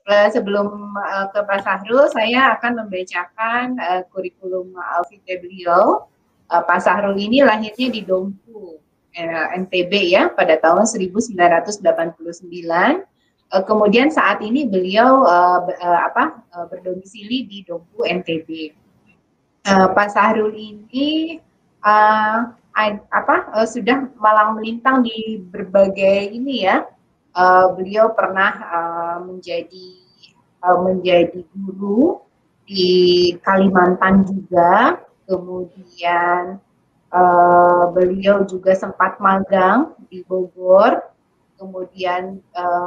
sebelum ke Pak Sahrul, saya akan membacakan kurikulum vitae beliau. Pak Sahrul ini lahirnya di Dompu, NTB ya, pada tahun 1989. Kemudian saat ini beliau berdomisili di Dompu, NTB. Pak Sahrul ini sudah malang melintang di berbagai ini ya. Beliau pernah menjadi guru di Kalimantan juga, kemudian beliau juga sempat magang di Bogor, kemudian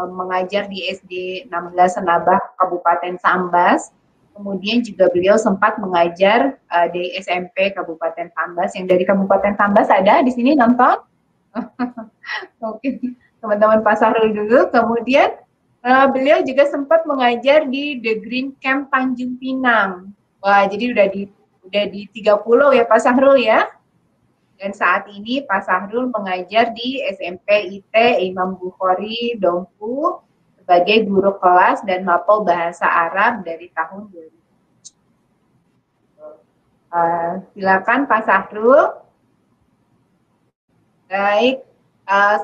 mengajar di SD 16 Senabah Kabupaten Sambas, kemudian juga beliau sempat mengajar di SMP Kabupaten Sambas. Yang dari Kabupaten Sambas ada di sini nonton? Oke, teman-teman Pak Sahrul dulu. Kemudian beliau juga sempat mengajar di The Green Camp Tanjung Pinang. Wah, jadi udah di 3 pulau ya Pak Sahrul ya. Dan saat ini Pak Sahrul mengajar di SMP IT Imam Bukhari Dompu sebagai guru kelas dan mapel bahasa Arab dari tahun 2000. Silakan Pak Sahrul. Baik,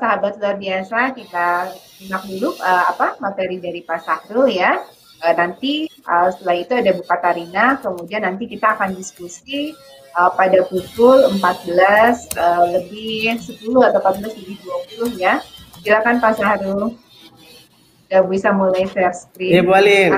sahabat luar biasa, kita simak dulu materi dari Pak Sahrul ya. Nanti setelah itu ada buka tarina, kemudian nanti kita akan diskusi pada pukul 14 lebih 10 atau 14 lebih 20 ya. Silakan Pak Sahrul. Sudah bisa mulai share screen. Ya, boleh.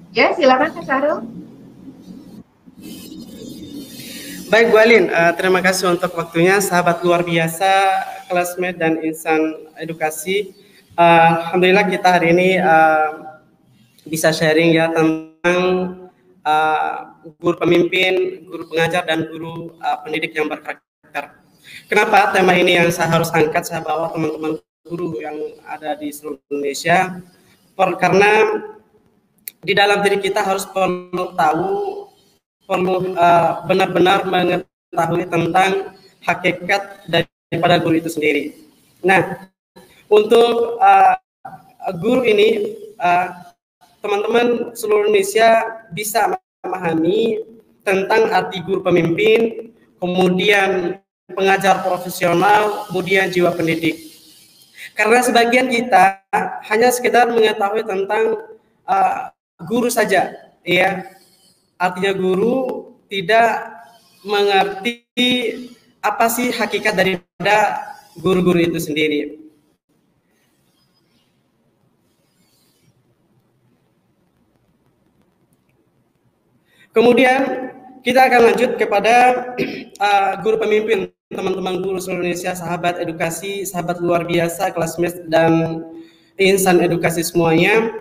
Ya, silakan Pak Sahrul. Baik, Bu Alin, terima kasih untuk waktunya, sahabat luar biasa, classmate dan insan edukasi. Alhamdulillah kita hari ini bisa sharing ya tentang guru pemimpin, guru pengajar, dan guru pendidik yang berkarakter. Kenapa tema ini yang saya harus angkat, saya bawa teman-teman guru yang ada di seluruh Indonesia, karena di dalam diri kita harus perlu benar-benar mengetahui tentang hakikat daripada guru itu sendiri. Nah, untuk guru ini, teman-teman seluruh Indonesia bisa memahami tentang arti guru pemimpin, kemudian pengajar profesional, kemudian jiwa pendidik. Karena sebagian kita hanya sekedar mengetahui tentang guru saja, ya. Artinya guru tidak mengerti apa sih hakikat daripada guru-guru itu sendiri. Kemudian kita akan lanjut kepada guru pemimpin, teman-teman guru seluruh Indonesia, sahabat edukasi, sahabat luar biasa, classmates dan insan edukasi semuanya.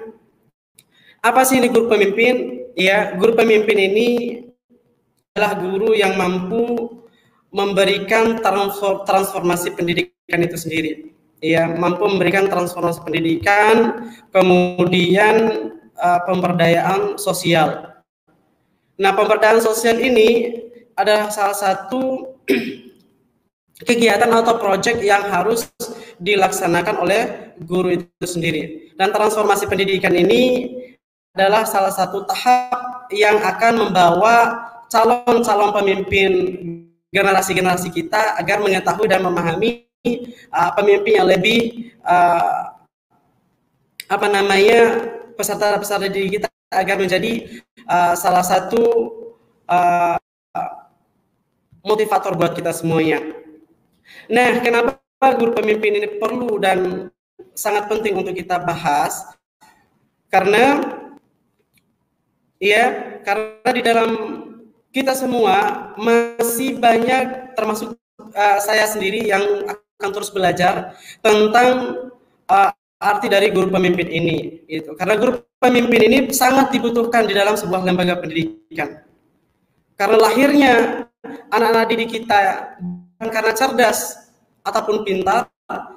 Apa sih ini guru pemimpin? Ya, guru pemimpin ini adalah guru yang mampu memberikan transformasi pendidikan itu sendiri. Ya, mampu memberikan transformasi pendidikan, kemudian pemberdayaan sosial. Nah, pemberdayaan sosial ini adalah salah satu kegiatan atau proyek yang harus dilaksanakan oleh guru itu sendiri. Dan transformasi pendidikan ini adalah salah satu tahap yang akan membawa calon-calon pemimpin generasi-generasi kita agar mengetahui dan memahami pemimpin yang lebih peserta didik kita agar menjadi salah satu motivator buat kita semuanya. Nah, kenapa guru pemimpin ini perlu dan sangat penting untuk kita bahas? Karena di dalam kita semua masih banyak, termasuk saya sendiri, yang akan terus belajar tentang arti dari guru pemimpin ini. Karena guru pemimpin ini sangat dibutuhkan di dalam sebuah lembaga pendidikan. Karena lahirnya anak-anak didik kita bukan karena cerdas ataupun pintar,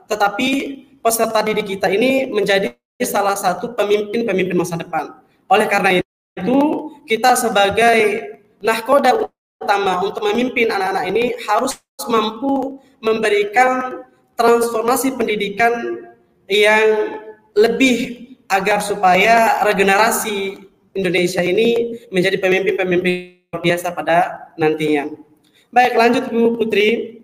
tetapi peserta didik kita ini menjadi salah satu pemimpin masa depan. Oleh karena itu, kita sebagai nahkoda utama untuk memimpin anak-anak ini harus mampu memberikan transformasi pendidikan yang lebih agar supaya regenerasi Indonesia ini menjadi pemimpin-pemimpin biasa pada nantinya. Baik, lanjut Bu Putri.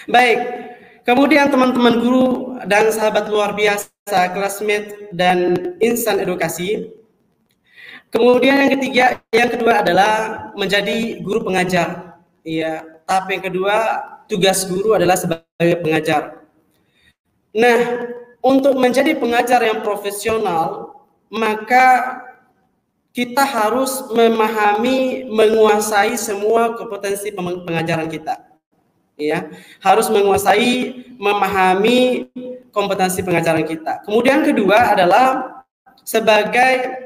Baik, kemudian teman-teman guru dan sahabat luar biasa, classmate dan insan edukasi. Kemudian yang kedua adalah menjadi guru pengajar. Iya, tahap yang kedua, tugas guru adalah sebagai pengajar. Nah, untuk menjadi pengajar yang profesional, maka kita harus memahami, menguasai semua kompetensi pengajaran kita. Ya, harus menguasai, memahami kompetensi pengajaran kita. Kemudian kedua adalah sebagai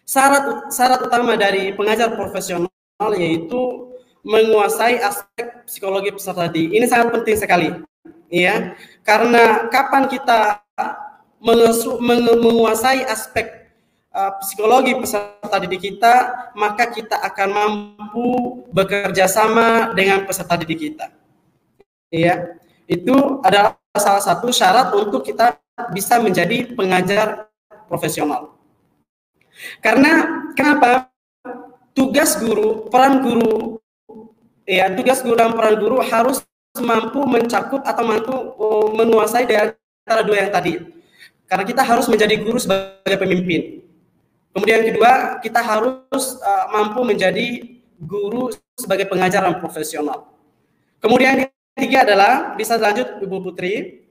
syarat utama dari pengajar profesional, yaitu menguasai aspek psikologi peserta didik. Ini sangat penting sekali, ya, karena kapan kita menguasai aspek psikologi peserta didik kita, maka kita akan mampu bekerja sama dengan peserta didik kita. Ya, itu adalah salah satu syarat untuk kita bisa menjadi pengajar profesional. Karena kenapa? Tugas guru, peran guru, ya, tugas guru dan peran guru harus mampu mencakup atau mampu menguasai dari antara dua yang tadi. Karena kita harus menjadi guru sebagai pemimpin. Kemudian kedua, kita harus mampu menjadi guru sebagai pengajar yang profesional. Kemudian ketiga adalah, bisa lanjut Ibu Putri.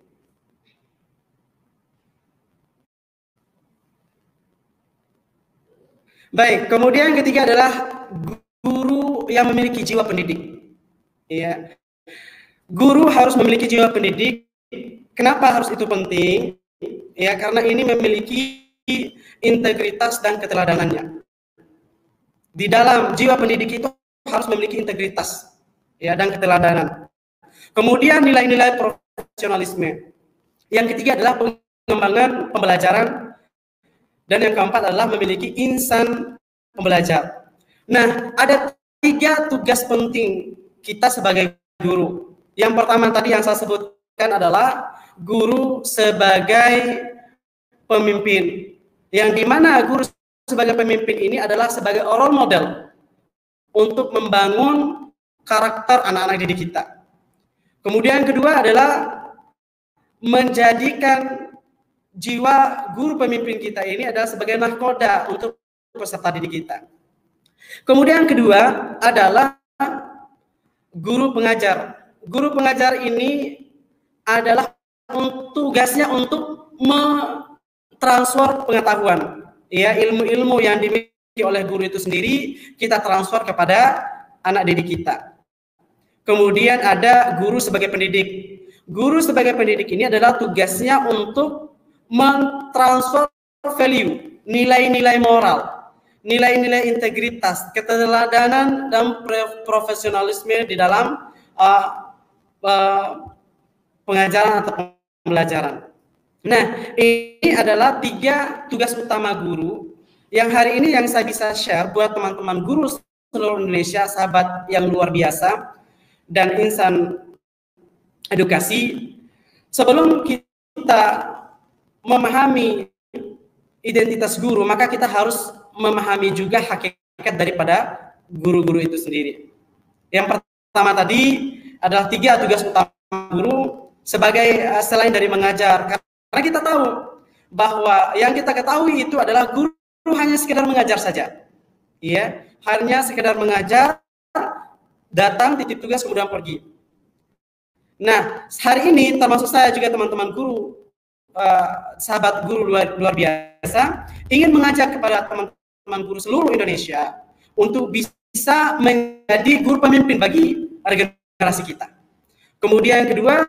Baik, kemudian ketiga adalah guru yang memiliki jiwa pendidik. Ya, guru harus memiliki jiwa pendidik. Kenapa harus itu penting? Ya, karena ini memiliki integritas dan keteladanannya. Di dalam jiwa pendidik itu harus memiliki integritas, ya, dan keteladanan. Kemudian nilai-nilai profesionalisme. Yang ketiga adalah pengembangan pembelajaran. Dan yang keempat adalah memiliki insan pembelajar. Nah, ada 3 tugas penting kita sebagai guru. Yang pertama tadi yang saya sebutkan adalah guru sebagai pemimpin. Yang dimana guru sebagai pemimpin ini adalah sebagai role model untuk membangun karakter anak-anak didik kita. Kemudian kedua adalah menjadikan jiwa guru pemimpin kita ini adalah sebagai nahkoda untuk peserta didik kita. Kemudian kedua adalah guru pengajar. Guru pengajar ini adalah tugasnya untuk mentransfer pengetahuan, ya, ilmu-ilmu yang dimiliki oleh guru itu sendiri kita transfer kepada anak didik kita. Kemudian ada guru sebagai pendidik. Guru sebagai pendidik ini adalah tugasnya untuk mentransfer value, nilai-nilai moral, nilai-nilai integritas, keteladanan, dan profesionalisme di dalam pengajaran atau pembelajaran. Nah, ini adalah 3 tugas utama guru yang hari ini yang saya bisa share buat teman-teman guru seluruh Indonesia, sahabat yang luar biasa, dan insan edukasi. Sebelum kita memahami identitas guru, maka kita harus memahami juga hakikat daripada guru-guru itu sendiri. Yang pertama tadi adalah 3 tugas utama guru, sebagai selain dari mengajar, karena kita tahu bahwa yang kita ketahui itu adalah guru hanya sekedar mengajar saja, ya, hanya sekedar mengajar, datang, titip tugas, kemudian pergi. Nah, hari ini termasuk saya juga teman-teman guru, sahabat guru luar biasa, ingin mengajak kepada teman-teman guru seluruh Indonesia untuk bisa menjadi guru pemimpin bagi regenerasi kita. Kemudian yang kedua,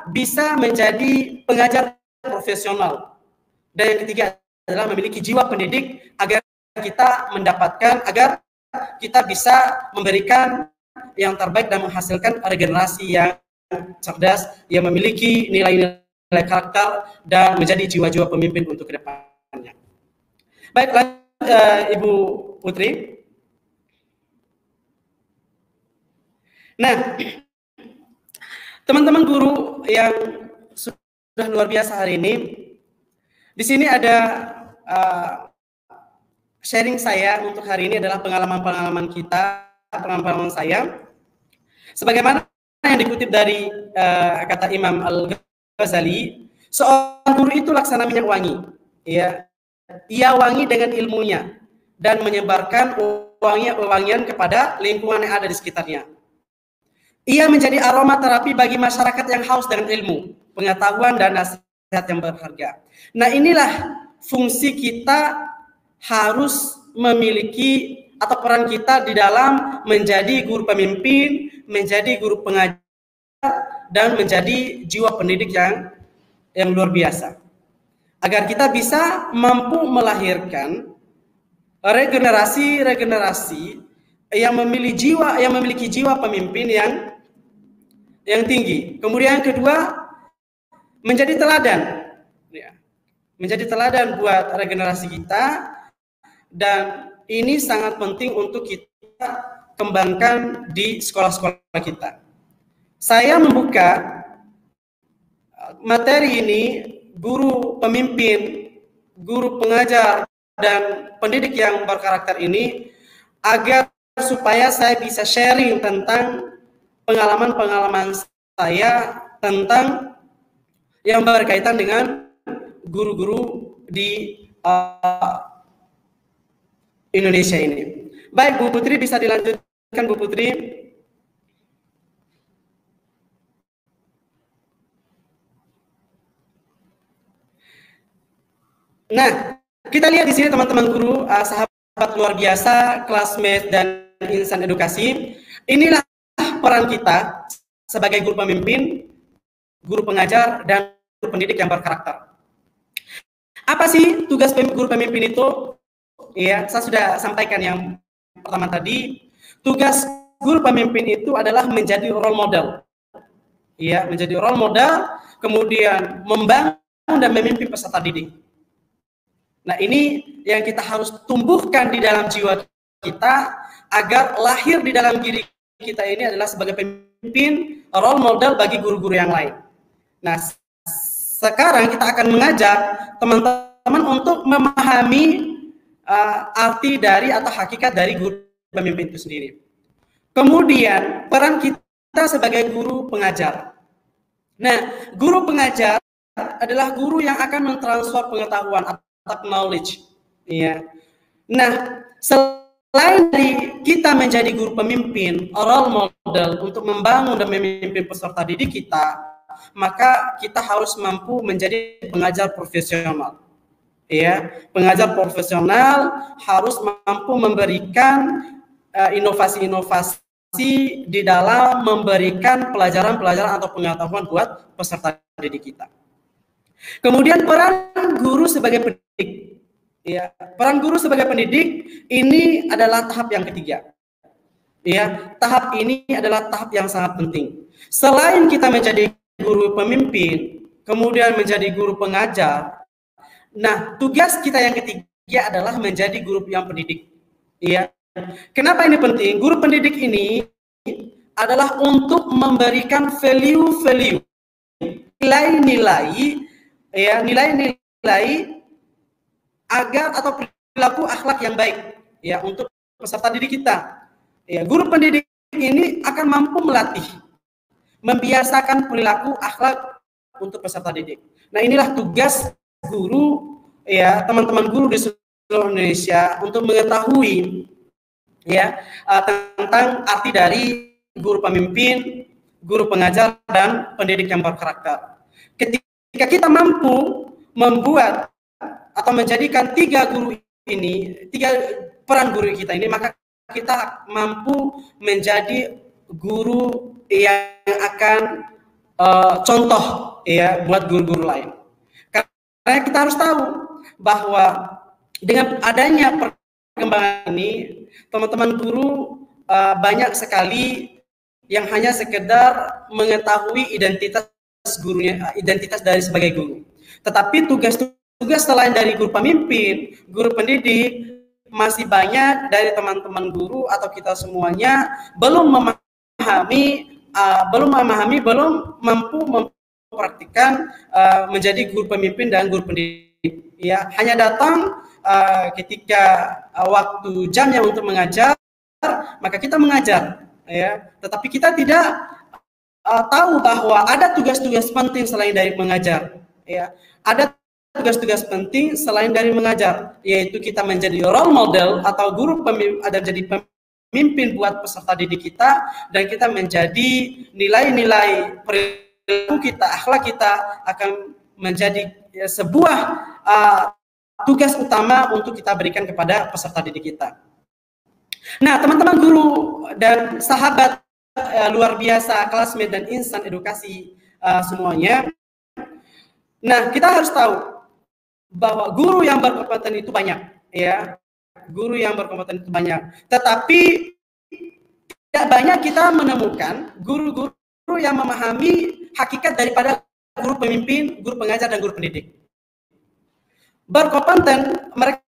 bisa menjadi pengajar profesional. Dan yang ketiga adalah memiliki jiwa pendidik agar kita bisa memberikan yang terbaik dan menghasilkan regenerasi yang cerdas, yang memiliki nilai-nilai karakter dan menjadi jiwa-jiwa pemimpin untuk kedepannya. Baik, Ibu Putri. Nah, teman-teman guru yang sudah luar biasa hari ini, di sini ada sharing saya untuk hari ini adalah pengalaman-pengalaman kita, pengalaman saya. Sebagaimana yang dikutip dari kata Imam Al-Ghazali, seorang guru itu laksana minyak wangi. Ya, ia wangi dengan ilmunya dan menyebarkan wangian kepada lingkungan yang ada di sekitarnya. Ia menjadi aroma terapi bagi masyarakat yang haus dengan ilmu, pengetahuan, dan nasihat yang berharga. Nah, inilah fungsi kita harus memiliki atau peran kita di dalam menjadi guru pemimpin, menjadi guru pengajar, dan menjadi jiwa pendidik yang luar biasa. Agar kita bisa mampu melahirkan regenerasi yang memiliki jiwa pemimpin yang tinggi. Kemudian yang kedua, menjadi teladan, ya, menjadi teladan buat regenerasi kita, dan ini sangat penting untuk kita kembangkan di sekolah-sekolah kita. Saya membuka materi ini, guru pemimpin, guru pengajar, dan pendidik yang berkarakter ini, agar supaya saya bisa sharing tentang pengalaman-pengalaman saya tentang yang berkaitan dengan guru-guru di Indonesia ini. Baik, Bu Putri, bisa dilanjutkan, Bu Putri. Nah, kita lihat di sini teman-teman guru, sahabat luar biasa, classmate dan insan edukasi. Inilah peran kita sebagai guru pemimpin, guru pengajar, dan guru pendidik yang berkarakter. Apa sih tugas guru pemimpin itu? Ya, saya sudah sampaikan yang pertama tadi. Tugas guru pemimpin itu adalah menjadi role model. Ya, menjadi role model, kemudian membangun dan memimpin peserta didik. Nah, ini yang kita harus tumbuhkan di dalam jiwa kita agar lahir di dalam diri kita ini adalah sebagai pemimpin, role model bagi guru-guru yang lain. Nah, sekarang kita akan mengajak teman-teman untuk memahami arti dari atau hakikat dari guru pemimpin itu sendiri. Kemudian, peran kita sebagai guru pengajar. Nah, guru pengajar adalah guru yang akan mentransfer pengetahuan atau knowledge, ya. Nah, selain dari kita menjadi guru pemimpin, role model untuk membangun dan memimpin peserta didik kita, maka kita harus mampu menjadi pengajar profesional. Ya, pengajar profesional harus mampu memberikan inovasi-inovasi di dalam memberikan pelajaran-pelajaran atau pengetahuan buat peserta didik kita. Kemudian peran guru sebagai pendidik, ya, peran guru sebagai pendidik ini adalah tahap yang ketiga. Ya, tahap ini adalah tahap yang sangat penting. Selain kita menjadi guru pemimpin, kemudian menjadi guru pengajar, nah tugas kita yang ketiga adalah menjadi guru yang pendidik. Ya, kenapa ini penting? Guru pendidik ini adalah untuk memberikan value-value, nilai-nilai, ya, nilai-nilai agar atau perilaku akhlak yang baik, ya, untuk peserta didik kita. Ya, guru pendidik ini akan mampu melatih, membiasakan perilaku akhlak untuk peserta didik. Nah, inilah tugas guru, ya, teman-teman guru di seluruh Indonesia untuk mengetahui, ya, tentang arti dari guru pemimpin, guru pengajar, dan pendidik yang berkarakter. Ketika kita mampu membuat atau menjadikan tiga peran guru kita ini, maka kita mampu menjadi guru yang akan contoh, ya, buat guru-guru lain. Karena kita harus tahu bahwa dengan adanya perkembangan ini, teman-teman guru banyak sekali yang hanya sekedar mengetahui identitas gurunya, identitas dari sebagai guru. Tetapi tugas-tugas selain dari guru pemimpin, guru pendidik, masih banyak dari teman-teman guru atau kita semuanya belum memahami, belum mampu mempraktikkan menjadi guru pemimpin dan guru pendidik. Ya, hanya datang ketika waktu jamnya untuk mengajar, maka kita mengajar, ya. Tetapi kita tidak tahu bahwa ada tugas-tugas penting selain dari mengajar, ya. Ada tugas-tugas penting selain dari mengajar, yaitu kita menjadi role model atau guru pemimpin, ada jadi pemimpin buat peserta didik kita, dan kita menjadi nilai-nilai perilaku kita, akhlak kita akan menjadi sebuah tugas utama untuk kita berikan kepada peserta didik kita. Nah, teman-teman guru dan sahabat luar biasa, classmate dan insan edukasi semuanya. Nah, kita harus tahu bahwa guru yang berkompeten itu banyak, ya. Guru yang berkompeten itu banyak. Tetapi tidak banyak kita menemukan guru-guru yang memahami hakikat daripada guru pemimpin, guru pengajar, dan guru pendidik. Berkompeten, mereka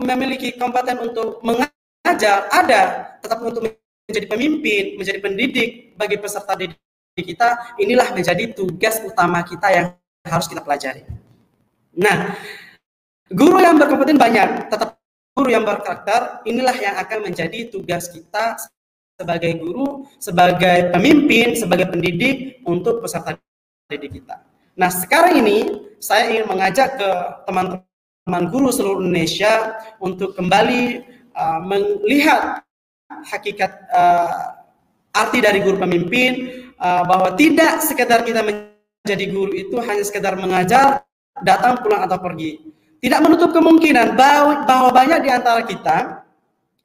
memiliki kompeten untuk mengajar, ada, tetapi untuk menjadi pemimpin, menjadi pendidik bagi peserta didik kita, inilah menjadi tugas utama kita yang harus kita pelajari. Nah, guru yang berkompeten banyak, tetapi guru yang berkarakter, inilah yang akan menjadi tugas kita sebagai guru, sebagai pemimpin, sebagai pendidik untuk peserta didik kita. Nah, sekarang ini saya ingin mengajak ke teman-teman guru seluruh Indonesia untuk kembali melihat hakikat arti dari guru pemimpin, bahwa tidak sekedar kita menjadi guru itu hanya sekedar mengajar, datang, pulang, atau pergi. Tidak menutup kemungkinan bahwa banyak di antara kita,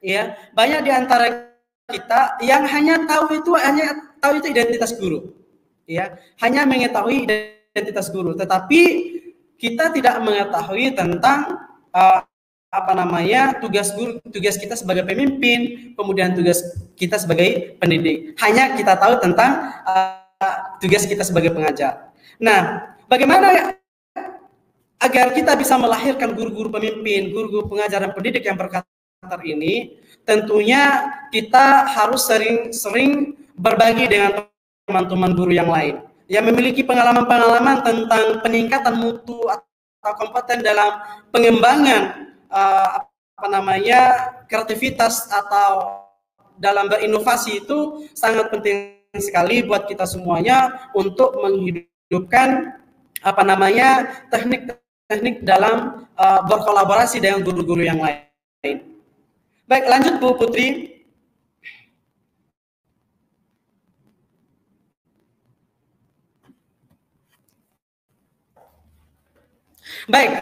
ya, banyak di antara kita yang hanya tahu itu identitas guru, ya, hanya mengetahui identitas guru, tetapi kita tidak mengetahui tentang tugas kita sebagai pemimpin, kemudian tugas kita sebagai pendidik. Hanya kita tahu tentang tugas kita sebagai pengajar. Nah, bagaimana agar kita bisa melahirkan guru-guru pemimpin, guru-guru pengajar, dan pendidik yang berkarakter ini? Tentunya kita harus sering-sering berbagi dengan teman-teman guru yang lain yang memiliki pengalaman-pengalaman tentang peningkatan mutu atau kompeten dalam pengembangan kreativitas atau dalam berinovasi. Itu sangat penting sekali buat kita semuanya untuk menghidupkan teknik dalam berkolaborasi dengan guru-guru yang lain. Baik, lanjut Bu Putri. Baik,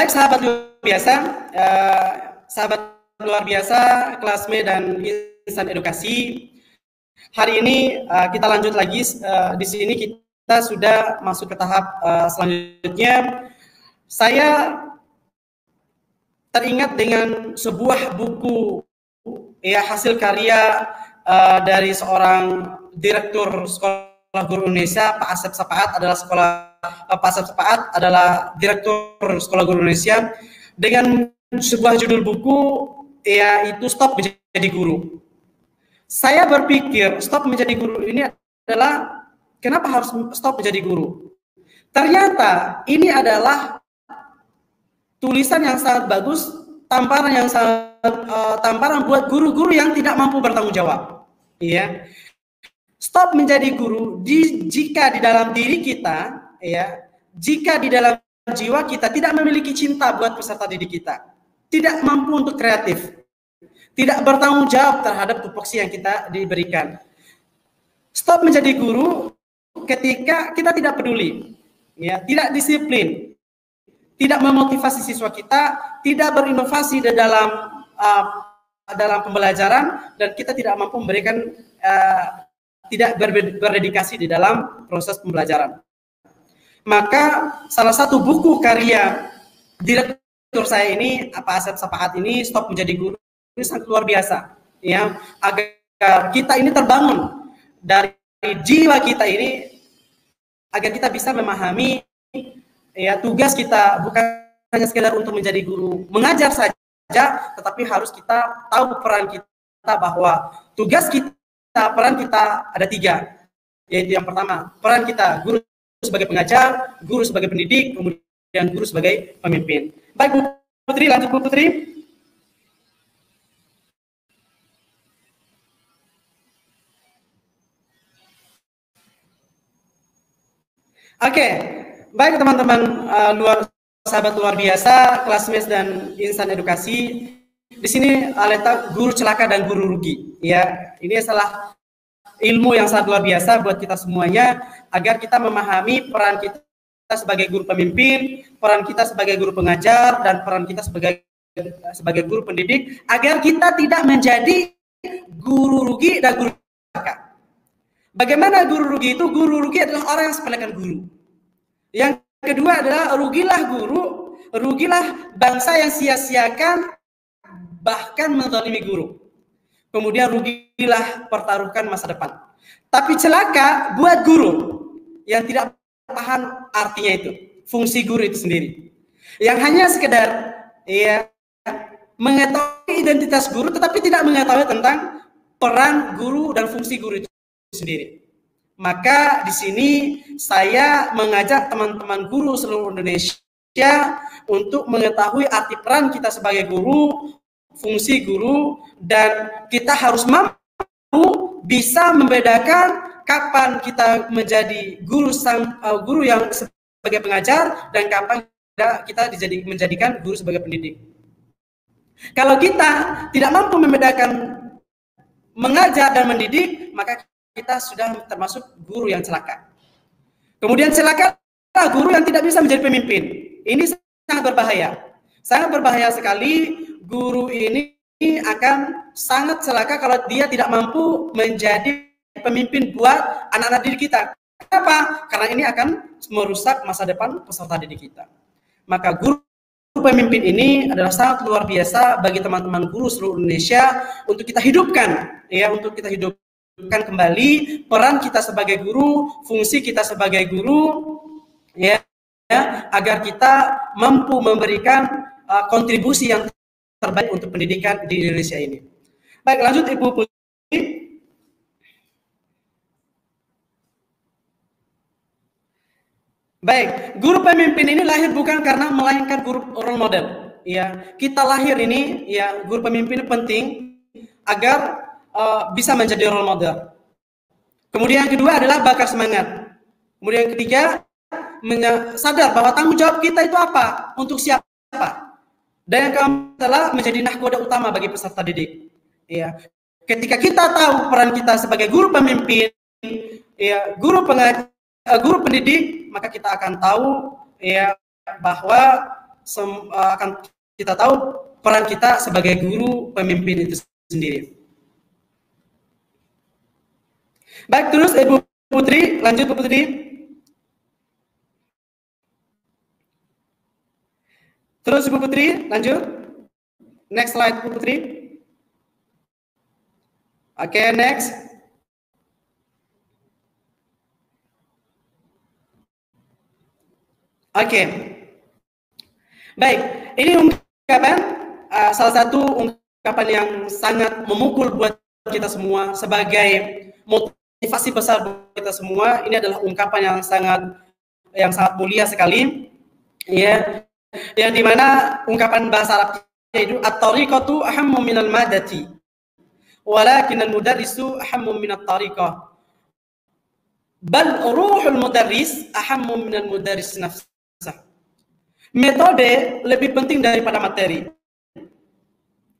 sahabat luar biasa, classmate dan insan edukasi. Hari ini kita lanjut lagi. Di sini kita sudah masuk ke tahap selanjutnya. Saya teringat dengan sebuah buku, ya, hasil karya dari seorang direktur Sekolah Guru Indonesia, Pak Asep Sapaat adalah direktur Sekolah Guru Indonesia, dengan sebuah judul buku, yaitu Stop Menjadi Guru. Saya berpikir stop menjadi guru ini adalah, kenapa harus stop menjadi guru? Ternyata ini adalah tulisan yang sangat bagus, tamparan buat guru-guru yang tidak mampu bertanggung jawab. Iya. Stop menjadi guru jika di dalam diri kita, ya, jika di dalam jiwa kita tidak memiliki cinta buat peserta didik kita, tidak mampu untuk kreatif, tidak bertanggung jawab terhadap tupoksi yang kita diberikan. Stop menjadi guru ketika kita tidak peduli, ya, tidak disiplin, tidak memotivasi siswa kita, tidak berinovasi di dalam pembelajaran, dan kita tidak mampu memberikan tidak berdedikasi di dalam proses pembelajaran. Maka salah satu buku karya direktur saya ini, Pak Asep Sapaat ini, Stop Menjadi Guru, ini sangat luar biasa, ya, agar kita ini terbangun dari jiwa kita ini, agar kita bisa memahami, ya, tugas kita bukan hanya sekedar untuk menjadi guru mengajar saja, tetapi harus kita tahu peran kita, bahwa tugas kita, peran kita ada 3, yaitu yang pertama, peran kita guru sebagai pengajar, guru sebagai pendidik, kemudian guru sebagai pemimpin. Baik, Bu Putri, lanjut Bu Putri. Oke, baik teman-teman, sahabat luar biasa, classmates dan insan edukasi. Di sini letak guru celaka dan guru rugi, ya. Ini adalah ilmu yang sangat luar biasa buat kita semuanya, agar kita memahami peran kita sebagai guru pemimpin, peran kita sebagai guru pengajar, dan peran kita sebagai guru pendidik, agar kita tidak menjadi guru rugi dan guru celaka. Bagaimana guru rugi itu? Guru rugi adalah orang yang sepelekan guru. Yang kedua adalah rugilah guru, rugilah bangsa yang sia-siakan bahkan menzalimi guru. Kemudian rugilah pertaruhkan masa depan. Tapi celaka buat guru yang tidak paham artinya itu, fungsi guru itu sendiri. Yang hanya sekedar, ya, mengetahui identitas guru tetapi tidak mengetahui tentang peran guru dan fungsi guru itu sendiri. Maka di sini saya mengajak teman-teman guru seluruh Indonesia untuk mengetahui arti peran kita sebagai guru, fungsi guru, dan kita harus mampu bisa membedakan kapan kita menjadi guru yang sebagai pengajar dan kapan kita menjadikan guru sebagai pendidik. Kalau kita tidak mampu membedakan mengajar dan mendidik, maka kita sudah termasuk guru yang celaka. Kemudian celaka guru yang tidak bisa menjadi pemimpin. Ini sangat berbahaya. Sangat berbahaya sekali. Guru ini akan sangat celaka kalau dia tidak mampu menjadi pemimpin buat anak-anak didik kita. Kenapa? Karena ini akan merusak masa depan peserta didik kita. Maka guru pemimpin ini adalah sangat luar biasa bagi teman-teman guru seluruh Indonesia untuk kita hidupkan, ya, untuk kita hidupkan kembali peran kita sebagai guru, fungsi kita sebagai guru, ya, agar kita mampu memberikan kontribusi yang terbaik untuk pendidikan di Indonesia ini. Baik, lanjut Ibu Putri. Baik, guru pemimpin ini lahir bukan karena melahirkan guru role model. Ya, kita lahir ini, ya, guru pemimpin penting agar bisa menjadi role model. Kemudian yang kedua adalah bakar semangat. Kemudian yang ketiga, sadar bahwa tanggung jawab kita itu apa, untuk siapa. Dan yang keempat adalah menjadi nahkoda utama bagi peserta didik. Ya, ketika kita tahu peran kita sebagai guru pemimpin, ya, guru pendidik, maka kita akan tahu, ya, bahwa akan kita tahu peran kita sebagai guru pemimpin itu sendiri. Baik, terus Ibu Putri, lanjut Bu Putri. Terus Ibu Putri, lanjut. Next slide Bu Putri. Oke, next. Oke. Baik, ini ungkapan, salah satu ungkapan yang sangat memukul buat kita semua sebagai motivasi besar buat kita semua. Ini adalah ungkapan yang sangat mulia sekali, ya, yang dimana ungkapan bahasa Arab itu at-tariqatu ahammu minal madati walakin al-mudarrisu ahammu minat tariqah. Bal ruhul mudarris ahammu minal mudarris nafsah. Metode lebih penting daripada materi.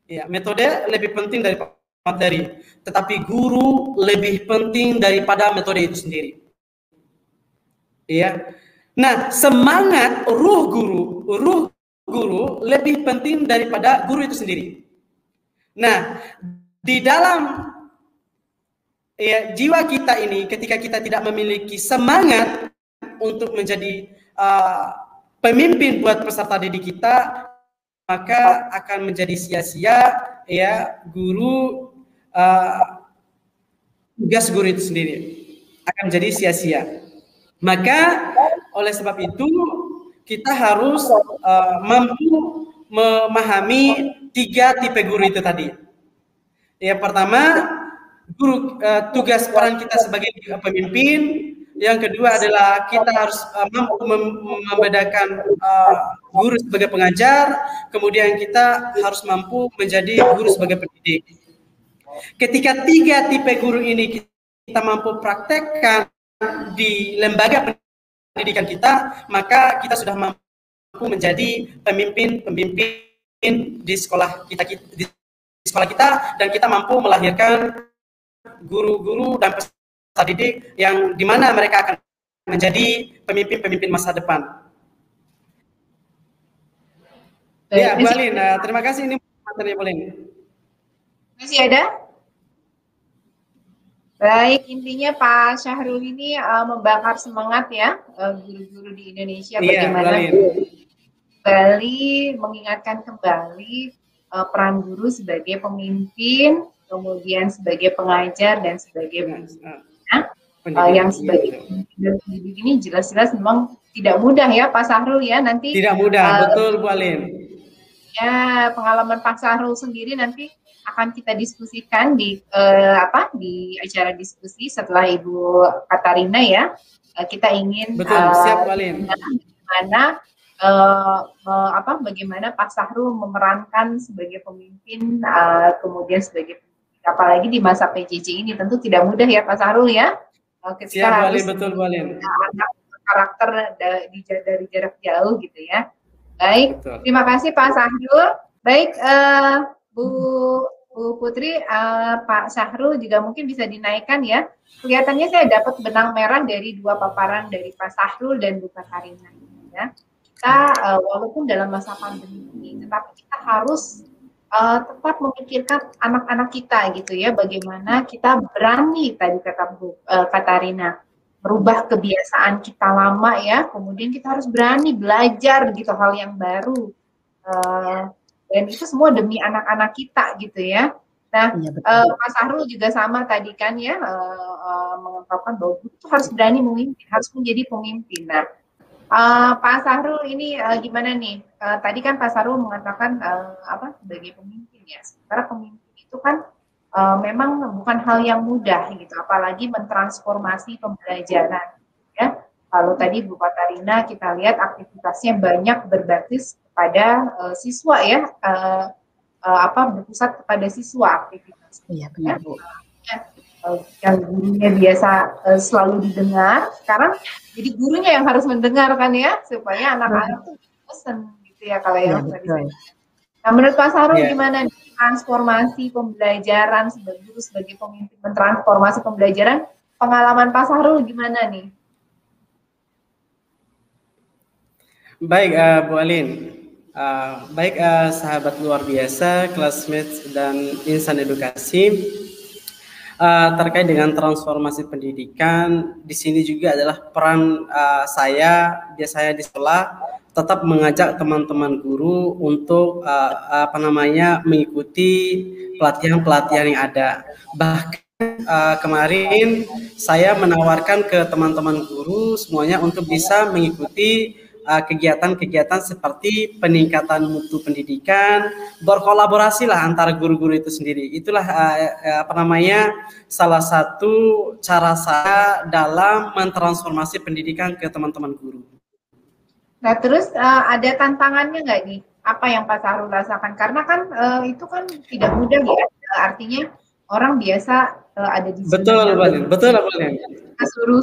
Ya, metode lebih penting daripada materi, tetapi guru lebih penting daripada metode itu sendiri. Ya. Nah, semangat ruh guru lebih penting daripada guru itu sendiri. Nah, di dalam jiwa kita ini, ketika kita tidak memiliki semangat untuk menjadi pemimpin buat peserta didik kita, maka akan menjadi sia-sia guru, tugas guru itu sendiri akan menjadi sia-sia. Maka oleh sebab itu kita harus mampu memahami 3 tipe guru itu tadi. Yang pertama, tugas peran kita sebagai pemimpin. Yang kedua adalah kita harus mampu membedakan guru sebagai pengajar. Kemudian kita harus mampu menjadi guru sebagai pendidik. Ketika 3 tipe guru ini kita mampu praktekkan di lembaga pendidikan kita, maka kita sudah mampu menjadi pemimpin di sekolah kita, dan kita mampu melahirkan guru-guru dan peserta didik yang dimana mereka akan menjadi pemimpin masa depan. Ya, Bu Alin, terima kasih, ini materi Bu Alin. Masih ada? Baik, intinya Pak Syahrul ini membakar semangat ya guru-guru di Indonesia, bagaimana kembali mengingatkan kembali peran guru sebagai pemimpin, kemudian sebagai pengajar dan sebagai yang sebagai pendidik ini jelas-jelas memang tidak mudah ya Pak Syahrul ya, nanti tidak mudah, betul Bu Alin. Ya, pengalaman Pak Syahrul sendiri nanti akan kita diskusikan di acara diskusi setelah Ibu Katarina ya. Kita ingin siap, Walin. Bagaimana Pak Syahrul memerankan sebagai pemimpin, kemudian sebagai pendidik, apalagi di masa PJJ ini tentu tidak mudah ya Pak Syahrul ya. Siap, harus Walin, betul Walin. Karakter dari jarak jauh gitu ya. Baik, betul. Terima kasih Pak Syahrul. Baik, Bu Putri, Pak Syahrul juga mungkin bisa dinaikkan ya. Kelihatannya saya dapat benang merah dari 2 paparan dari Pak Syahrul dan Bu Katarina. Ya. Kita walaupun dalam masa pandemi ini, tetapi kita harus tetap memikirkan anak-anak kita gitu ya. Bagaimana kita berani, tadi kata Bu Katarina, merubah kebiasaan kita lama ya. Kemudian kita harus berani belajar gitu hal yang baru. Dan itu semua demi anak-anak kita gitu ya. Nah, ya, Pak Syahrul juga sama tadi kan ya, mengungkapkan bahwa itu harus berani memimpin, harus menjadi pemimpin. Nah, Pak Syahrul ini gimana nih? Tadi kan Pak Syahrul mengatakan sebagai pemimpin ya. Sementara pemimpin itu kan memang bukan hal yang mudah gitu, apalagi mentransformasi pembelajaran. Ya, kalau tadi Bu Katarina kita lihat aktivitasnya banyak berbasis pada siswa ya, berpusat kepada siswa aktivitas. Iya benar Bu. Yang gurunya biasa selalu didengar, sekarang jadi gurunya yang harus mendengarkan ya, supaya anak-anak tuh bosan gitu ya kalau yang tadi. Nah, menurut Pak Syahrul gimana nih, transformasi pembelajaran sebagai guru, sebagai pemimpin mentransformasi pembelajaran, pengalaman Pak Syahrul gimana nih? Baik, Bu Alin. Baik, sahabat luar biasa, classmates dan insan edukasi, terkait dengan transformasi pendidikan, di sini juga adalah peran saya di sekolah tetap mengajak teman-teman guru untuk mengikuti pelatihan-pelatihan yang ada. Bahkan kemarin saya menawarkan ke teman-teman guru semuanya untuk bisa mengikuti kegiatan-kegiatan seperti peningkatan mutu pendidikan, berkolaborasi lah antara guru-guru itu sendiri. Itulah salah satu cara saya dalam mentransformasi pendidikan ke teman-teman guru. Nah, terus ada tantangannya nggak nih? Apa yang Pak Syahrul rasakan? Karena kan itu kan tidak mudah ya. Artinya orang biasa ada di Betul, Balin. Betul, Balin. Kita suruh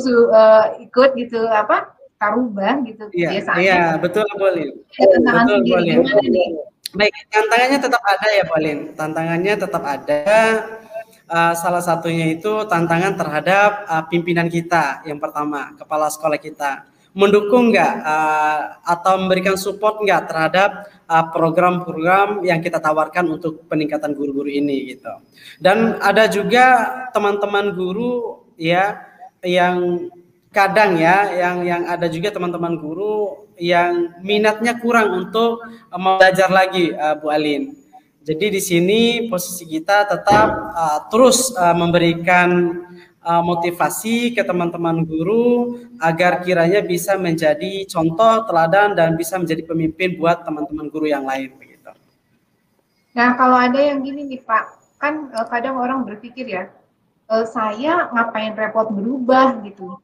ikut gitu apa? Tarubah gitu Iya, kebiasaannya. iya, betul, Balin. Ada tantangan Betul, sendiri Balin. gimana nih? Baik, tantangannya tetap ada ya, Balin. Tantangannya tetap ada. Salah satunya itu tantangan terhadap pimpinan kita yang pertama, kepala sekolah kita. Mendukung nggak atau memberikan support nggak terhadap program-program yang kita tawarkan untuk peningkatan guru-guru ini gitu. Dan ada juga teman-teman guru ya yang kadang ya yang ada juga teman-teman guru yang minatnya kurang untuk belajar lagi, Bu Alin. Jadi di sini posisi kita tetap terus memberikan motivasi ke teman-teman guru agar kiranya bisa menjadi contoh teladan dan bisa menjadi pemimpin buat teman-teman guru yang lain begitu. Nah, kalau ada yang gini nih Pak, kan kadang orang berpikir ya, saya ngapain repot berubah gitu.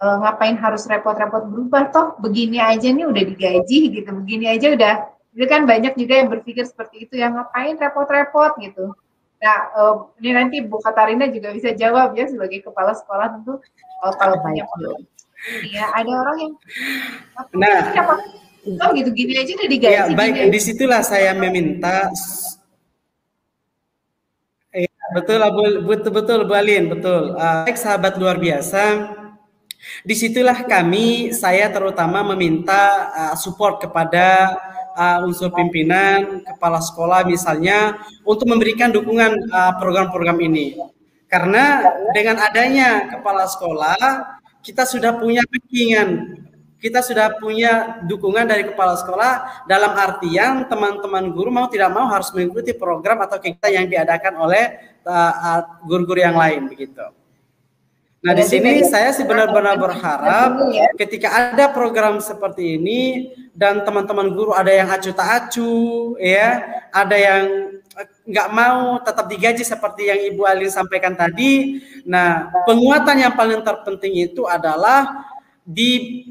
Ngapain harus repot-repot berubah, toh begini aja nih udah digaji gitu, begini aja udah, itu kan banyak juga yang berpikir seperti itu, yang ngapain repot-repot gitu. Nah, ini nanti Bu Katarina juga bisa jawab ya sebagai kepala sekolah tentu, kalau punya ya ada orang yang gitu gini aja udah digaji. Ya, baik, disitulah saya meminta. Betul, Bu Alin, betul. Baik, sahabat luar biasa. Disitulah saya terutama meminta support kepada unsur pimpinan, kepala sekolah misalnya, untuk memberikan dukungan program-program ini. Karena dengan adanya kepala sekolah, kita sudah punya backingan, kita sudah punya dukungan dari kepala sekolah dalam artian teman-teman guru mau tidak mau harus mengikuti program atau kegiatan yang diadakan oleh guru-guru yang lain begitu. Nah, di sini saya sih benar-benar berharap ketika ada program seperti ini dan teman-teman guru ada yang acuh tak acuh, ya, ada yang nggak mau tetap digaji seperti yang Ibu Alin sampaikan tadi. Nah, penguatan yang paling terpenting itu adalah di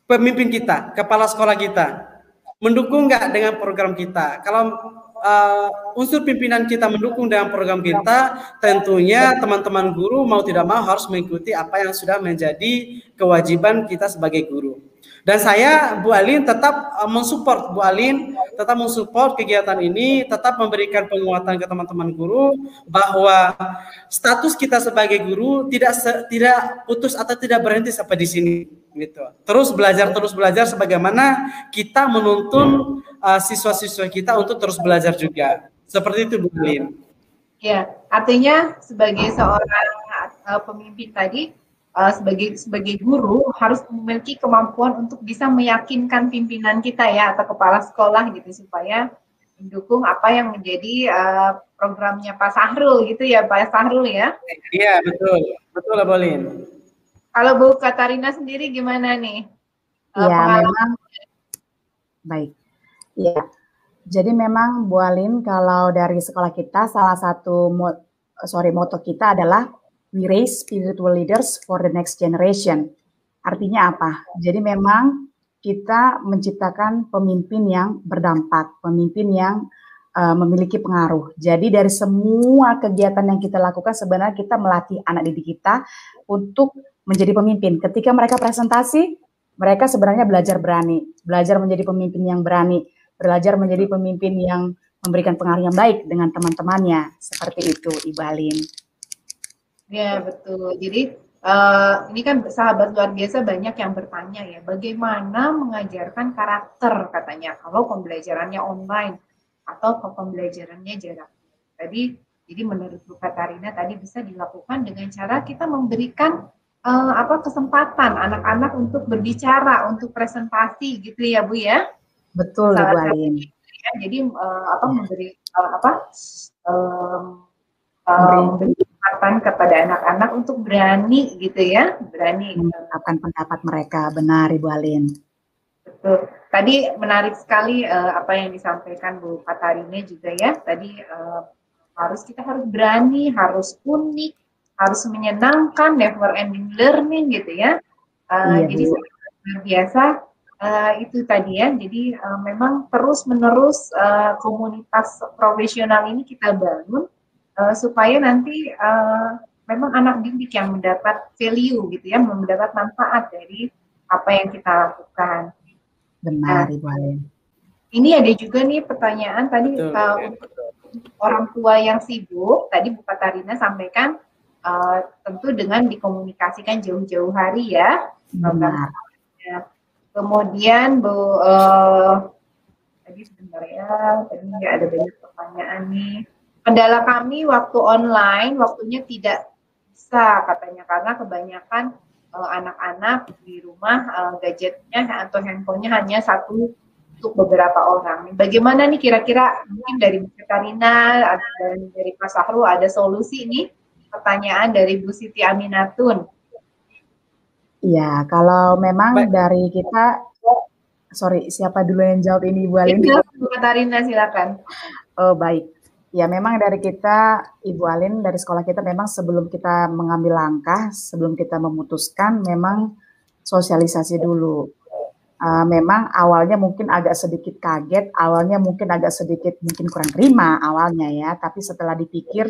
pemimpin kita, kepala sekolah kita, mendukung nggak dengan program kita. Kalau unsur pimpinan kita mendukung dengan program kita, tentunya teman-teman guru mau tidak mau harus mengikuti apa yang sudah menjadi kewajiban kita sebagai guru. Dan saya, Bu Alin, tetap mensupport Bu Alin, tetap mensupport kegiatan ini, tetap memberikan penguatan ke teman-teman guru bahwa status kita sebagai guru tidak putus atau tidak berhenti sampai di sini gitu. Terus belajar sebagaimana kita menuntun siswa-siswa kita untuk terus belajar juga. Seperti itu, Bu Alin. Ya, artinya sebagai seorang pemimpin tadi, sebagai guru harus memiliki kemampuan untuk bisa meyakinkan pimpinan kita ya atau kepala sekolah gitu supaya mendukung apa yang menjadi programnya Pak Sahrul gitu ya, Pak Sahrul ya. Iya, betul Bu Alin. Kalau Bu Katarina sendiri gimana nih? Ya, memang baik. Ya, jadi memang Bu Alin kalau dari sekolah kita salah satu motto kita adalah we raise spiritual leaders for the next generation. Artinya apa? Jadi memang kita menciptakan pemimpin yang berdampak, pemimpin yang memiliki pengaruh. Jadi dari semua kegiatan yang kita lakukan sebenarnya kita melatih anak didik kita untuk menjadi pemimpin. Ketika mereka presentasi, mereka sebenarnya belajar berani, belajar menjadi pemimpin yang berani, belajar menjadi pemimpin yang memberikan pengaruh yang baik dengan teman-temannya. Seperti itu, Ibu Alin. Ya, betul. Jadi ini kan sahabat luar biasa banyak yang bertanya ya, bagaimana mengajarkan karakter katanya kalau pembelajarannya online atau pembelajarannya jarak. Jadi menurut Bu Katarina tadi bisa dilakukan dengan cara kita memberikan kesempatan anak-anak untuk berbicara, untuk presentasi gitu ya Bu ya. Betul Ibu Alin. Ya, jadi memberi kesempatan kepada anak-anak untuk berani gitu ya, berani mengungkapkan pendapat mereka. Benar Ibu Alin. Betul. Tadi menarik sekali apa yang disampaikan Bu Katarina juga ya. Tadi kita harus berani, harus unik, harus menyenangkan, never ending learning gitu ya. Jadi luar biasa itu tadi ya. Jadi memang terus menerus komunitas profesional ini kita bangun supaya nanti memang anak didik yang mendapat value gitu ya, mendapat manfaat dari apa yang kita lakukan. Benar, Ibu Alin. Ini ada juga nih pertanyaan tadi untuk orang tua yang sibuk, tadi Bu Katarina sampaikan tentu dengan dikomunikasikan jauh-jauh hari ya. Benar. Kemudian tadi sebentar ya, tadi ada banyak pertanyaan nih. Kendala kami waktu online, waktunya tidak bisa katanya karena kebanyakan anak-anak di rumah gadgetnya atau handphonenya hanya satu untuk beberapa orang. Bagaimana nih kira-kira mungkin dari Bu Katarina dan dari Pak Sahrul ada solusi nih pertanyaan dari Bu Siti Aminatun. Iya, kalau memang dari kita, sorry, siapa dulu yang jawab ini, Ibu Alin? Bu Katarina, silakan. Oh, baik. Ya, memang dari kita, Ibu Alin, dari sekolah kita memang sebelum kita mengambil langkah, sebelum kita memutuskan, memang sosialisasi dulu. Memang awalnya mungkin agak sedikit kaget, awalnya mungkin agak sedikit mungkin kurang terima awalnya ya, tapi setelah dipikir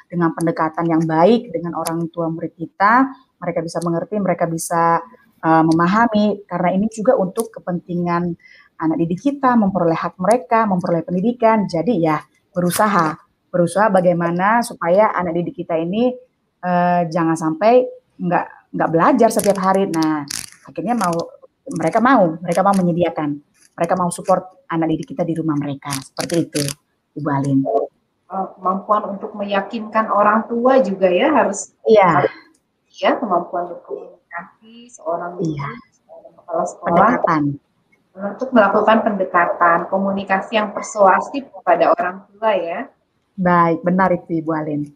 dengan pendekatan yang baik dengan orang tua murid kita, mereka bisa mengerti, mereka bisa memahami, karena ini juga untuk kepentingan anak didik kita, memperoleh hak mereka, memperoleh pendidikan. Jadi ya berusaha bagaimana supaya anak didik kita ini jangan sampai nggak belajar setiap hari. Nah, akhirnya mereka mau menyediakan, mereka mau support anak didik kita di rumah mereka, seperti itu, Ibu Alin. Kemampuan untuk meyakinkan orang tua juga ya harus. Iya. Ya, kemampuan berkomunikasi seorang guru, seorang kepala sekolah. Pendekatan. Untuk melakukan pendekatan, komunikasi yang persuasif kepada orang tua ya. Baik, benar itu Ibu Alin.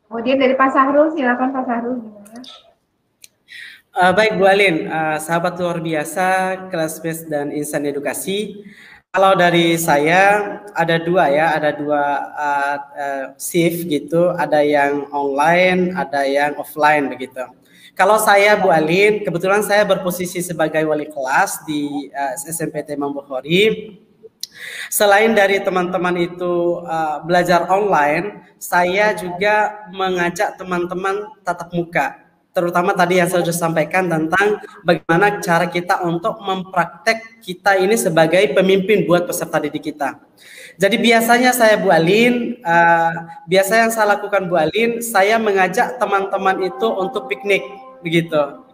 Kemudian dari Pak Sahrul, silakan Pak Sahrul gimana? Baik Bu Alin, sahabat luar biasa, Classmates dan Insan Edukasi. Kalau dari saya ada dua shift gitu, ada yang online, ada yang offline begitu. Kalau saya Bu Alin, kebetulan saya berposisi sebagai wali kelas di SMPT Imam Bukhari. Selain dari teman-teman itu belajar online, saya juga mengajak teman-teman tatap muka. Terutama tadi yang saya sudah sampaikan tentang bagaimana cara kita untuk mempraktek kita ini sebagai pemimpin buat peserta didik kita. Jadi biasanya saya Bu Alin, biasa yang saya lakukan Bu Alin, saya mengajak teman-teman itu untuk piknik begitu.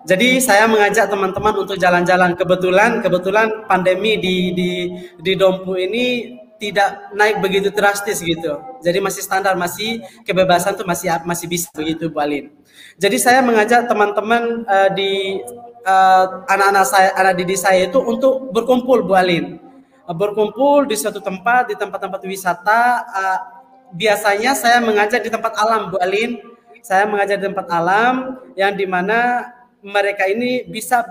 Jadi saya mengajak teman-teman untuk jalan-jalan. Kebetulan pandemi di Dompu ini tidak naik begitu drastis gitu. Jadi masih standar, masih kebebasan tuh masih bisa begitu Bu Alin. Jadi saya mengajak teman-teman anak-anak saya, anak didik saya itu untuk berkumpul Bu Alin. Berkumpul di suatu tempat, di tempat-tempat wisata. Biasanya saya mengajak di tempat alam Bu Alin. Saya mengajak di tempat alam yang dimana mereka ini bisa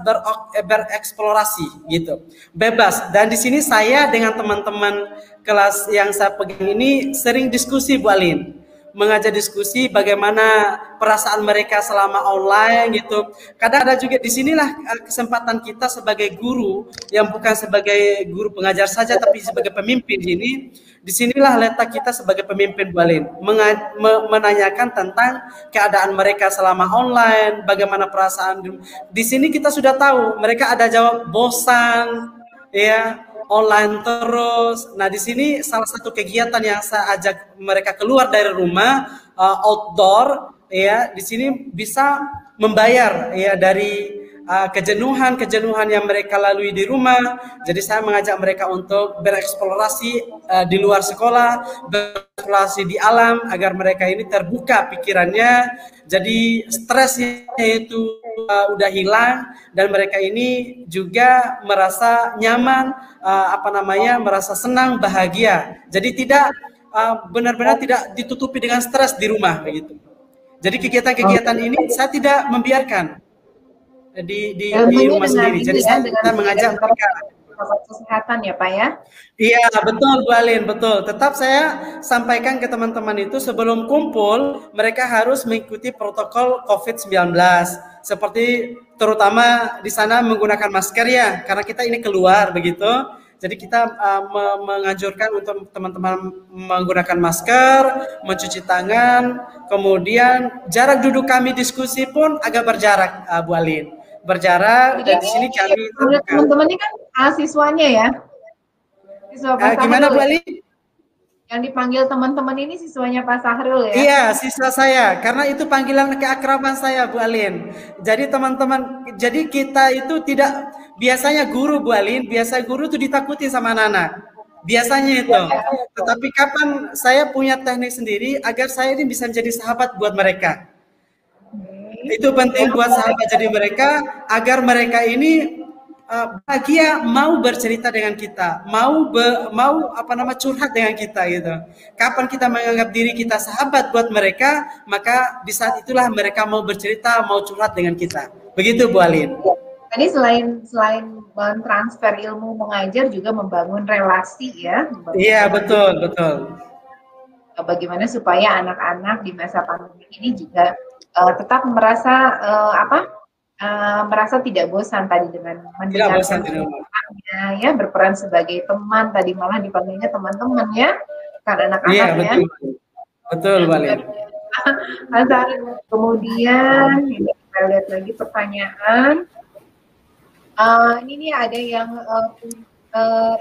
bereksplorasi gitu, bebas. Dan di sini saya dengan teman-teman kelas yang saya pegang ini sering diskusi Bu Alin, mengajak diskusi bagaimana perasaan mereka selama online gitu. Kadang ada juga di sinilah kesempatan kita sebagai guru yang bukan sebagai guru pengajar saja tapi sebagai pemimpin ini. Disinilah letak kita sebagai pemimpin Bu Alin, menanyakan tentang keadaan mereka selama online, bagaimana perasaan. Di sini kita sudah tahu mereka ada jawab bosan, ya online terus. Nah di sini salah satu kegiatan yang saya ajak mereka keluar dari rumah, outdoor, ya di sini bisa membayar ya dari kejenuhan yang mereka lalui di rumah. Jadi saya mengajak mereka untuk bereksplorasi di luar sekolah, bereksplorasi di alam agar mereka ini terbuka pikirannya. Jadi stresnya itu udah hilang dan mereka ini juga merasa nyaman, merasa senang, bahagia. Jadi tidak benar-benar tidak ditutupi dengan stres di rumah begitu. Jadi kegiatan-kegiatan ini saya tidak membiarkan di rumah sendiri. Jadi saya mengajak mereka kesehatan ya Pak ya. Iya betul Bu Alin, betul. Tetap saya sampaikan ke teman-teman itu sebelum kumpul mereka harus mengikuti protokol COVID-19 seperti terutama di sana menggunakan masker ya karena kita ini keluar begitu. Jadi kita menganjurkan untuk teman-teman menggunakan masker, mencuci tangan, kemudian jarak duduk kami diskusi pun agak berjarak, Bu Alin. Berjarak, dan di sini kami teman-teman ini kan siswanya ya. Siswa gimana Bu Alin? Yang dipanggil teman-teman ini siswanya Pak Sahrul ya? Iya, siswa saya. Karena itu panggilan keakraban saya, Bu Alin. Jadi teman-teman, jadi kita itu tidak, biasanya guru, Bu Alin, biasa guru itu ditakuti sama anak-anak. Biasanya itu. Tetapi kapan saya punya teknik sendiri agar saya ini bisa menjadi sahabat buat mereka. Itu penting buat sahabat jadi mereka, agar mereka ini bahagia, mau bercerita dengan kita, mau curhat dengan kita gitu. Kapan kita menganggap diri kita sahabat buat mereka, maka di saat itulah mereka mau bercerita, mau curhat dengan kita. Begitu Bu Alin. Tadi selain transfer ilmu mengajar juga membangun relasi ya. Iya, betul. Bagaimana supaya anak-anak di masa pandemi ini juga tetap merasa merasa tidak bosan tadi dengan mendengarkan ya, berperan sebagai teman, tadi malah dipanggilnya teman-teman ya, karena anak-anak ya. Betul, Balik. Kemudian ini kita lihat lagi pertanyaan. Ini nih ada yang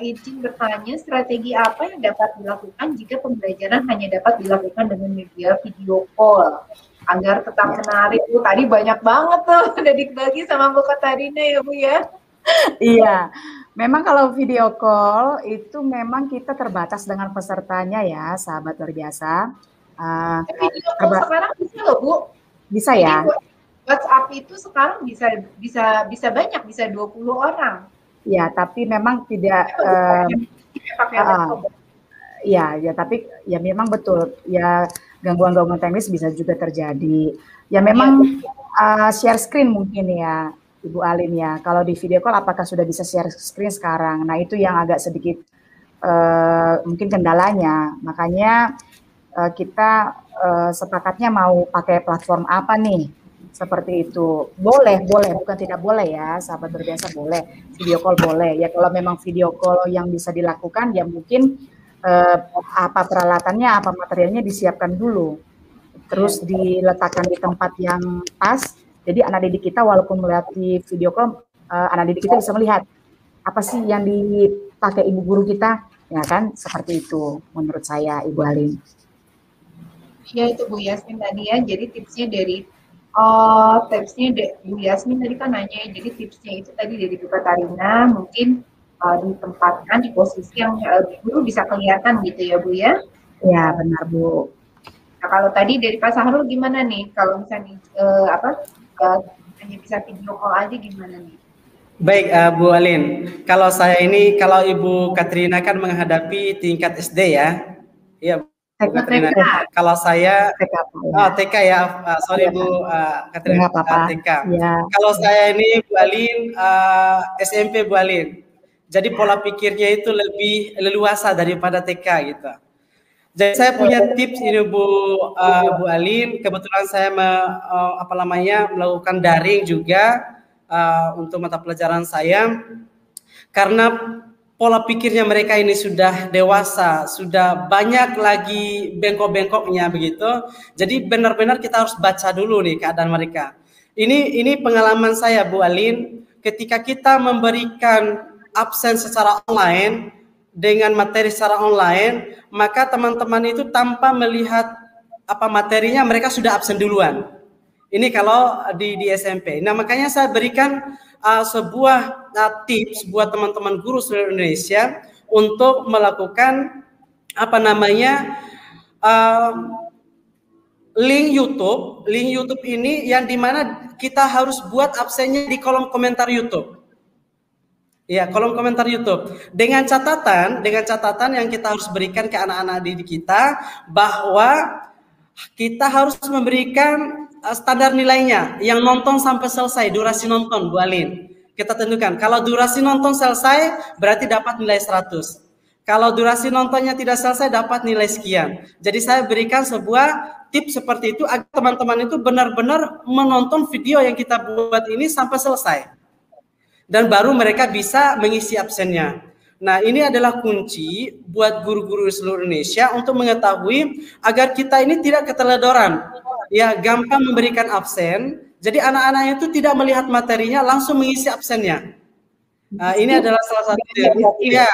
izin bertanya, strategi apa yang dapat dilakukan jika pembelajaran hanya dapat dilakukan dengan media video call agar tetap menarik? Tadi banyak banget tuh udah dibagi sama Bu Katarina ya Bu ya. Iya, memang kalau video call itu memang kita terbatas dengan pesertanya ya, sahabat luar biasa. Video call sekarang bisa loh Bu. Bisa ya. WhatsApp itu sekarang bisa banyak, bisa 20 orang. Ya, tapi memang tidak. Ya, tapi ya memang betul ya, gangguan-gangguan teknis bisa juga terjadi. Ya memang share screen mungkin ya, Ibu Alin ya. Kalau di video call apakah sudah bisa share screen sekarang? Nah itu yang agak sedikit mungkin kendalanya. Makanya kita sepakatnya mau pakai platform apa nih? Seperti itu. Boleh, bukan tidak boleh ya, sahabat berbiasa boleh. Video call boleh. Ya kalau memang video call yang bisa dilakukan ya mungkin apa peralatannya, apa materialnya disiapkan dulu, terus diletakkan di tempat yang pas. Jadi anak didik kita walaupun melihat di video call, anak didik kita bisa melihat apa sih yang dipakai ibu guru kita, ya kan? Seperti itu menurut saya, Ibu Alin. Ya itu Bu Yasmin tadi ya. Jadi tipsnya dari Bu Yasmin tadi kan nanya. Jadi tipsnya itu tadi dari Bu Katarina mungkin ditempatkan di posisi yang guru bisa kelihatan gitu ya Bu ya? Ya benar Bu. Nah, kalau tadi dari Pak Sahrul gimana nih? Kalau misalnya hanya bisa video call aja gimana nih? Baik Bu Alin, kalau saya ini, kalau Ibu Katrina kan menghadapi tingkat SD ya? Iya Bu Katrina. Kalau saya TK ya, sorry Bu Katrina, TK. Ya. Kalau saya ini Bu Alin SMP Bu Alin. Jadi pola pikirnya itu lebih leluasa daripada TK gitu. Jadi saya punya tips ini Bu Alin. Kebetulan saya melakukan daring juga untuk mata pelajaran saya. Karena pola pikirnya mereka ini sudah dewasa, sudah banyak lagi bengkok-bengkoknya begitu. Jadi benar-benar kita harus baca dulu nih keadaan mereka. Ini pengalaman saya Bu Alin. Ketika kita memberikan absen secara online dengan materi secara online, maka teman-teman itu tanpa melihat apa materinya mereka sudah absen duluan. Ini kalau di SMP. Nah makanya saya berikan sebuah tips buat teman-teman guru seluruh Indonesia untuk melakukan link YouTube ini yang dimana kita harus buat absennya di kolom komentar YouTube. Ya, kolom komentar YouTube. Dengan catatan yang kita harus berikan ke anak-anak didik kita bahwa kita harus memberikan standar nilainya yang nonton sampai selesai, durasi nonton Bu Alin. Kita tentukan kalau durasi nonton selesai berarti dapat nilai 100. Kalau durasi nontonnya tidak selesai dapat nilai sekian. Jadi saya berikan sebuah tips seperti itu agar teman-teman itu benar-benar menonton video yang kita buat ini sampai selesai. Dan baru mereka bisa mengisi absennya. Nah, ini adalah kunci buat guru-guru di seluruh Indonesia untuk mengetahui agar kita ini tidak keteledoran. Ya, gampang memberikan absen. Jadi anak-anaknya itu tidak melihat materinya, langsung mengisi absennya. Nah, ini adalah salah satu tips. Ya.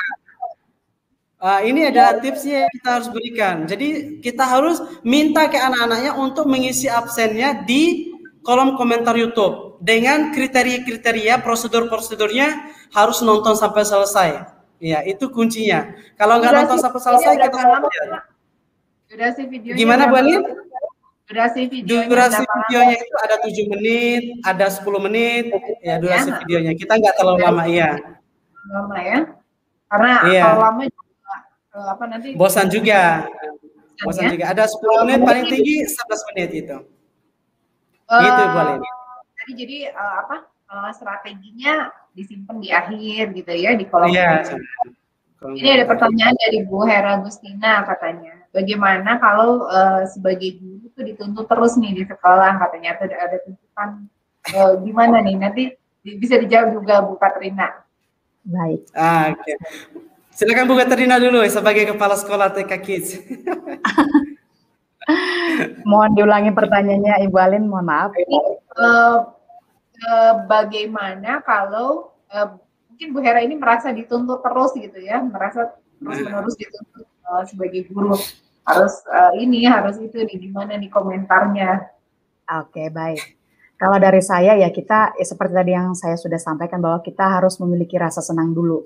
Ini adalah tipsnya yang kita harus berikan. Jadi kita harus minta ke anak-anaknya untuk mengisi absennya di kolom komentar YouTube dengan kriteria-kriteria, prosedur-prosedurnya harus nonton sampai selesai. Ya, itu kuncinya. Kalau nggak nonton sampai selesai, kita durasi videonya gimana, Bu Alin? Durasi videonya itu ada 7 menit, ada 10 menit, ya durasi videonya. Kita nggak terlalu lama, ya. Lama ya, karena kalau lama juga nanti bosan juga. Bosan juga. Ada 10 menit, paling tinggi 11 menit itu. Gitu, Bu Alin. Jadi strateginya disimpan di akhir gitu ya, di kolom. Ini ada pertanyaan dari Bu Hera Agustina katanya, bagaimana kalau sebagai guru itu dituntut terus nih di sekolah katanya, atau ada tuntutan gimana nih, nanti bisa dijawab juga Bu Katrina. Baik. Oke. Silakan Bu Katrina dulu sebagai kepala sekolah TK Kids. Mohon diulangi pertanyaannya Ibu Alin, mohon maaf. Bagaimana kalau mungkin Bu Hera ini merasa dituntut terus gitu ya, merasa terus-menerus dituntut sebagai guru, harus harus itu nih, gimana nih komentarnya? Oke, baik. Kalau dari saya ya kita seperti tadi yang saya sudah sampaikan bahwa kita harus memiliki rasa senang dulu.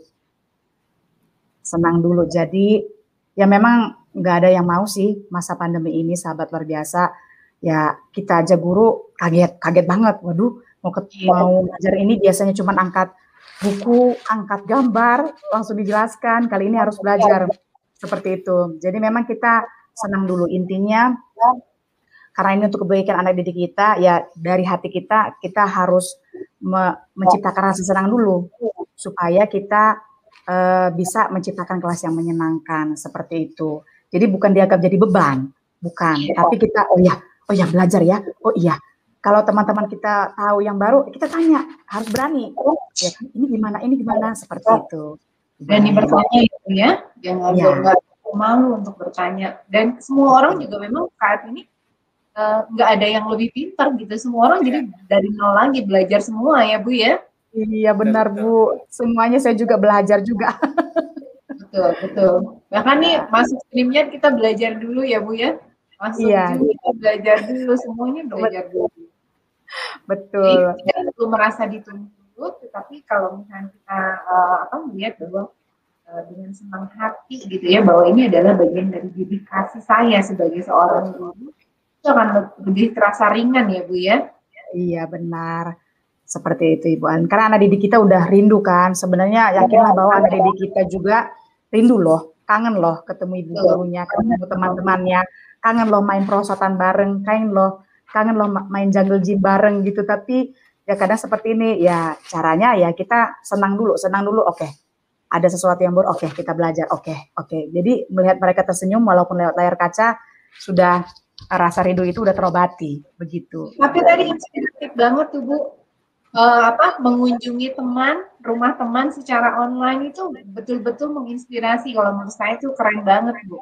Senang dulu. Jadi ya memang nggak ada yang mau sih masa pandemi ini, sahabat luar biasa. Ya kita aja guru kaget banget. Waduh, mau ngajar ini biasanya cuma angkat buku, angkat gambar, langsung dijelaskan. Kali ini harus belajar seperti itu. Jadi memang kita senang dulu. Intinya karena ini untuk kebaikan anak didik kita, ya dari hati kita harus menciptakan rasa senang dulu supaya kita bisa menciptakan kelas yang menyenangkan seperti itu. Jadi bukan dianggap jadi beban, bukan. Tapi kita oh ya belajar ya. Oh iya. Kalau teman-teman kita tahu yang baru, kita tanya, harus berani. Ya, ini gimana, seperti itu. Dan bertanya ya, jangan malu untuk bertanya. Dan semua orang juga memang saat ini nggak ada yang lebih pintar gitu. Semua orang jadi dari nol lagi belajar semua ya Bu ya. Iya benar Bu. Semuanya saya juga belajar juga. Betul. Bahkan nih masuk streamnya kita belajar dulu ya Bu ya. Masuk juga belajar dulu, semuanya belajar dulu. Betul. Jadi tidak perlu merasa dituntut, tetapi kalau misalnya kita melihat bahwa dengan senang hati gitu ya, bahwa ini adalah bagian dari dedikasi saya sebagai seorang guru, itu akan lebih terasa ringan ya Bu ya. Iya benar, seperti itu Ibu Alin. Karena anak didik kita udah rindu kan, sebenarnya yakinlah bahwa anak didik kita juga rindu loh, kangen loh ketemu ibu gurunya, ketemu teman-temannya, kangen loh main perosotan bareng, kangen loh main jungle gym bareng gitu. Tapi ya kadang seperti ini, ya caranya ya kita senang dulu, oke. Ada sesuatu yang baru, oke, kita belajar, oke. Jadi melihat mereka tersenyum walaupun lewat layar kaca, sudah rasa rindu itu udah terobati, begitu. Tapi tadi inspiratif banget tuh Bu, mengunjungi rumah teman secara online itu betul-betul menginspirasi. Kalau menurut saya itu keren banget Bu.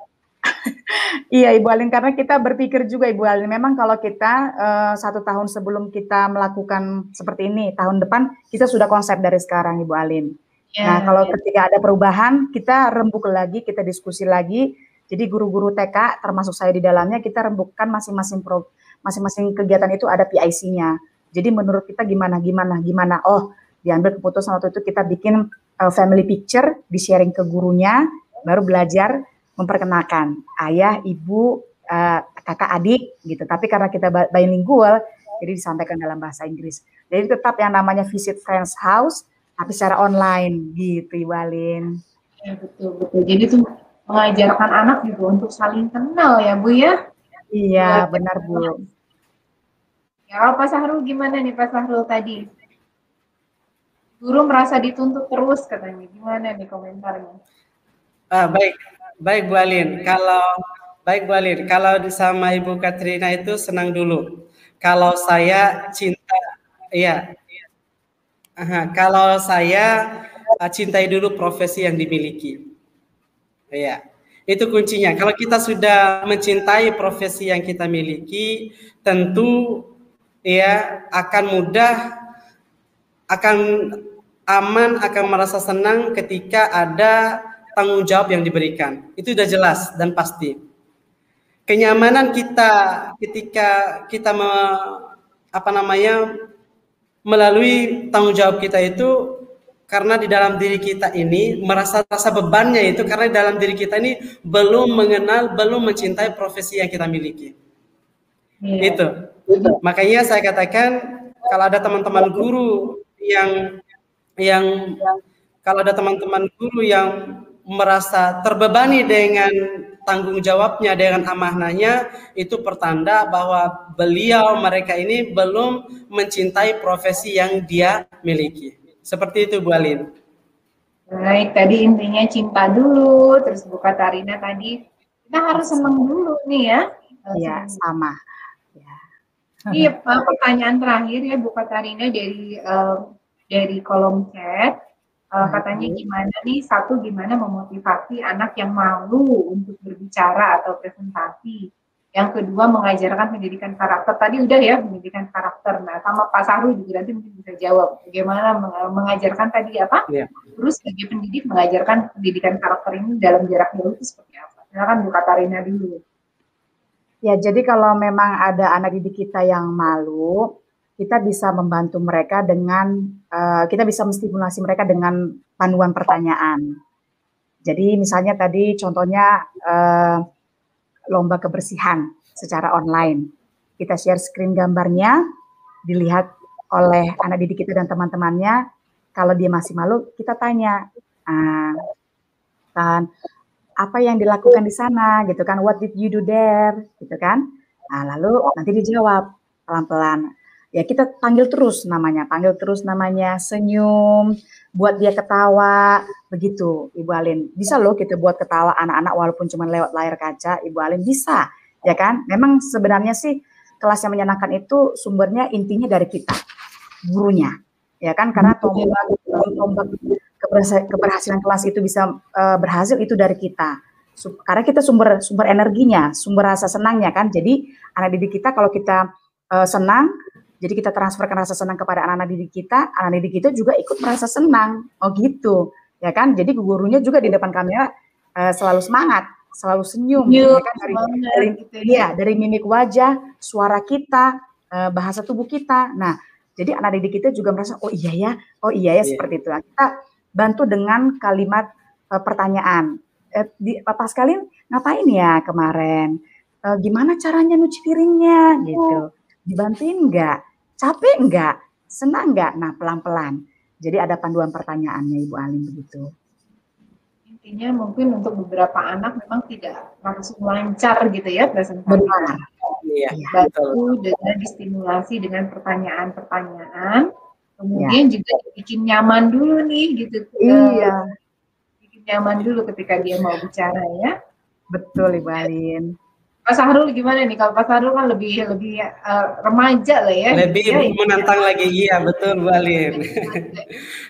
Iya Ibu Alin, karena kita berpikir juga Ibu Alin, memang kalau kita 1 tahun sebelum kita melakukan seperti ini, tahun depan kita sudah konsep dari sekarang Ibu Alin. Nah kalau ketika ada perubahan, kita rembuk lagi, kita diskusi lagi. Jadi guru-guru TK, termasuk saya di dalamnya, kita rembukkan masing-masing kegiatan itu ada PIC-nya. Jadi menurut kita gimana? Oh, diambil keputusan waktu itu kita bikin family picture, di-sharing ke gurunya, baru belajar memperkenalkan ayah, ibu, kakak, adik, gitu. Tapi karena kita bilingual, jadi disampaikan dalam bahasa Inggris. Jadi tetap yang namanya visit friends house, tapi secara online, gitu Ibu Alin. Ya, betul. Jadi itu mengajarkan anak juga untuk saling kenal ya Bu ya. Iya, benar Bu. Ya, Pak Sahrul gimana nih Pak Sahrul tadi? Guru merasa dituntut terus katanya. Gimana nih komentarnya? Baik Bu Alin. Kalau sama Ibu Katrina itu senang dulu. Kalau saya cinta, iya. Kalau saya cintai dulu profesi yang dimiliki. Ya, itu kuncinya. Kalau kita sudah mencintai profesi yang kita miliki, tentu ya akan mudah, akan aman, akan merasa senang ketika ada tanggung jawab yang diberikan. Itu sudah jelas dan pasti. Kenyamanan kita ketika kita melalui tanggung jawab kita itu karena di dalam diri kita ini merasa bebannya itu karena di dalam diri kita ini belum mengenal, belum mencintai profesi yang kita miliki. Itu. Makanya saya katakan kalau ada teman-teman guru yang kalau ada teman-teman guru yang merasa terbebani dengan tanggung jawabnya, dengan amanahnya, itu pertanda bahwa mereka ini belum mencintai profesi yang dia miliki. Seperti itu, Bu Alin. Baik, tadi intinya cinta dulu, terus Bu Katarina tadi kita harus senang dulu nih ya. Iya, sama. Ya. Iya, pertanyaan terakhir ya Bu Katarina dari kolom chat. Katanya gimana memotivasi anak yang malu untuk berbicara atau presentasi. Yang kedua, mengajarkan pendidikan karakter. Tadi udah ya, pendidikan karakter. Nah, sama Pak Sahru juga nanti mungkin bisa jawab. Bagaimana mengajarkan tadi apa? Yeah. Terus sebagai pendidik mengajarkan pendidikan karakter ini dalam jarak jauh itu seperti apa? Silakan Bu Katarina dulu. Ya, jadi kalau memang ada anak didik kita yang malu, kita bisa membantu mereka dengan, kita bisa menstimulasi mereka dengan panduan pertanyaan. Jadi misalnya tadi contohnya lomba kebersihan secara online. Kita share screen gambarnya, dilihat oleh anak didik kita dan teman-temannya. Kalau dia masih malu, kita tanya, kan, apa yang dilakukan di sana, gitu kan? What did you do there, gitu kan? Nah, lalu nanti dijawab pelan-pelan. Ya kita panggil terus namanya, senyum, buat dia ketawa, begitu Ibu Alin. Bisa loh kita buat ketawa anak-anak walaupun cuma lewat layar kaca, Ibu Alin bisa, ya kan? Memang sebenarnya sih kelas yang menyenangkan itu sumbernya intinya dari kita, gurunya, ya kan? Karena tombak keberhasilan kelas itu bisa berhasil itu dari kita. Karena kita sumber energinya, sumber rasa senangnya kan. Jadi anak didik kita kalau kita senang, jadi kita transferkan rasa senang kepada anak-anak didik kita juga ikut merasa senang. Oh gitu, ya kan? Jadi gurunya juga di depan kamera selalu semangat, selalu senyum, ya kan? Dari mimik wajah, suara kita, bahasa tubuh kita. Nah, jadi anak didik kita juga merasa oh iya ya seperti itu. Kita bantu dengan kalimat pertanyaan. Bapak sekalian ngapain ya kemarin? Gimana caranya nyuci piringnya gitu? Dibantuin enggak? Capek enggak? Senang enggak? Nah, pelan-pelan. Jadi ada panduan pertanyaannya Ibu Alin begitu. Intinya mungkin untuk beberapa anak memang tidak langsung lancar gitu ya presentasi. Benar. Iya, bantu dengan distimulasi dengan pertanyaan-pertanyaan. Kemudian juga bikin nyaman dulu nih gitu. Iya. Bikin nyaman dulu ketika dia mau bicara ya. Betul Ibu Alin. Pak Sahrul gimana nih? Kalau Pak Sahrul kan lebih remaja lah ya. Lebih menantang lagi, iya betul Bu Alin.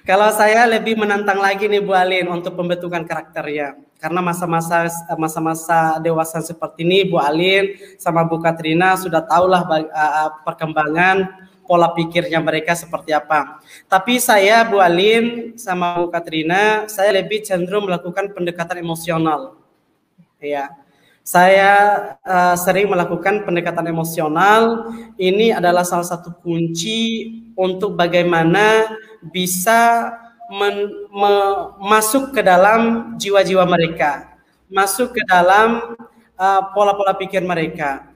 Kalau saya lebih menantang lagi nih Bu Alin untuk pembentukan karakternya. Karena masa-masa dewasa seperti ini Bu Alin sama Bu Katrina sudah tahulah perkembangan pola pikirnya mereka seperti apa. Tapi saya Bu Alin sama Bu Katrina, saya lebih cenderung melakukan pendekatan emosional. Ya. Saya sering melakukan pendekatan emosional. Ini adalah salah satu kunci untuk bagaimana bisa masuk ke dalam jiwa-jiwa mereka, masuk ke dalam pola-pola pikir mereka.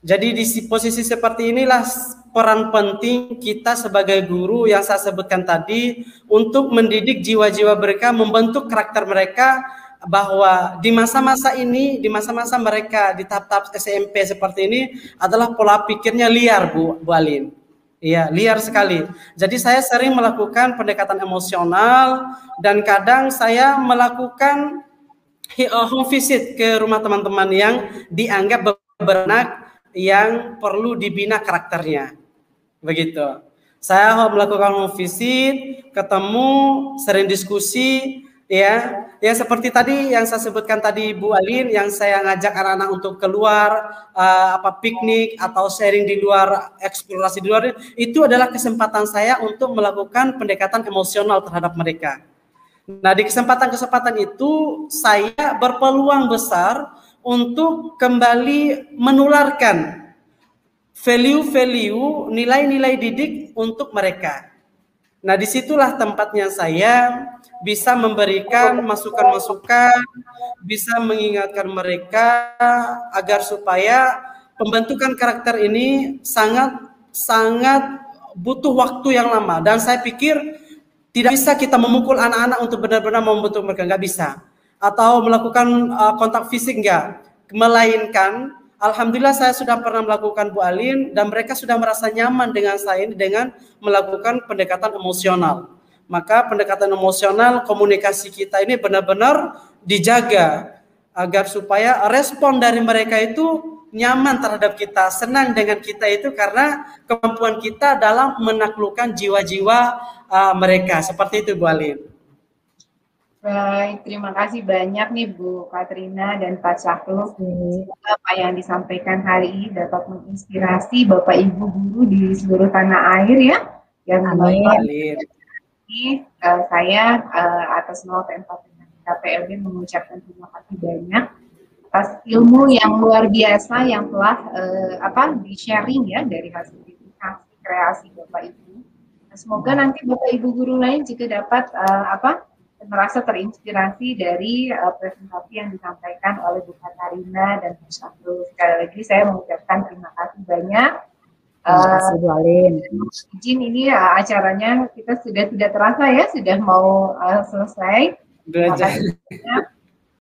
Jadi di posisi seperti inilah peran penting kita sebagai guru yang saya sebutkan tadi untuk mendidik jiwa-jiwa mereka, membentuk karakter mereka, bahwa di masa-masa ini, di masa-masa mereka di tahap-tahap SMP seperti ini adalah pola pikirnya liar Bu Alin. Iya, liar sekali. Jadi saya sering melakukan pendekatan emosional dan kadang saya melakukan home visit ke rumah teman-teman yang dianggap beranak yang perlu dibina karakternya. Begitu. Saya melakukan home visit, ketemu, sering diskusi, ya seperti tadi yang saya sebutkan tadi Bu Alin, yang saya ngajak anak-anak untuk keluar piknik atau sharing di luar, eksplorasi di luar, itu adalah kesempatan saya untuk melakukan pendekatan emosional terhadap mereka. Nah, di kesempatan-kesempatan itu saya berpeluang besar untuk kembali menularkan value-value, nilai-nilai didik untuk mereka. Nah, disitulah tempatnya saya bisa memberikan masukan-masukan, bisa mengingatkan mereka agar supaya pembentukan karakter ini sangat butuh waktu yang lama. Dan saya pikir tidak bisa kita memukul anak-anak untuk benar-benar membentuk mereka, nggak bisa. Atau melakukan kontak fisik, nggak. Melainkan, alhamdulillah saya sudah pernah melakukan Bu Alin, dan mereka sudah merasa nyaman dengan saya dengan melakukan pendekatan emosional. Maka pendekatan emosional, komunikasi kita ini benar-benar dijaga agar supaya respon dari mereka itu nyaman terhadap kita, senang dengan kita itu karena kemampuan kita dalam menaklukkan jiwa-jiwa mereka. Seperti itu Bu Alin. Baik, terima kasih banyak nih Bu Katrina dan Pak Syahrul. Semoga apa yang disampaikan hari ini dapat menginspirasi Bapak Ibu guru di seluruh tanah air ya. Yang ini saya atas nama Pemkab KPLB mengucapkan terima kasih banyak atas ilmu yang luar biasa yang telah di-sharing ya dari hasil edukasi kreasi Bapak Ibu. Semoga nanti Bapak Ibu guru lain juga dapat merasa terinspirasi dari presentasi yang disampaikan oleh Bu Katrina dan Bu Syahrul. Sekali lagi saya mengucapkan terima kasih banyak. Izin ini acaranya kita sudah tidak terasa ya, sudah mau selesai. Terima kasih banyak.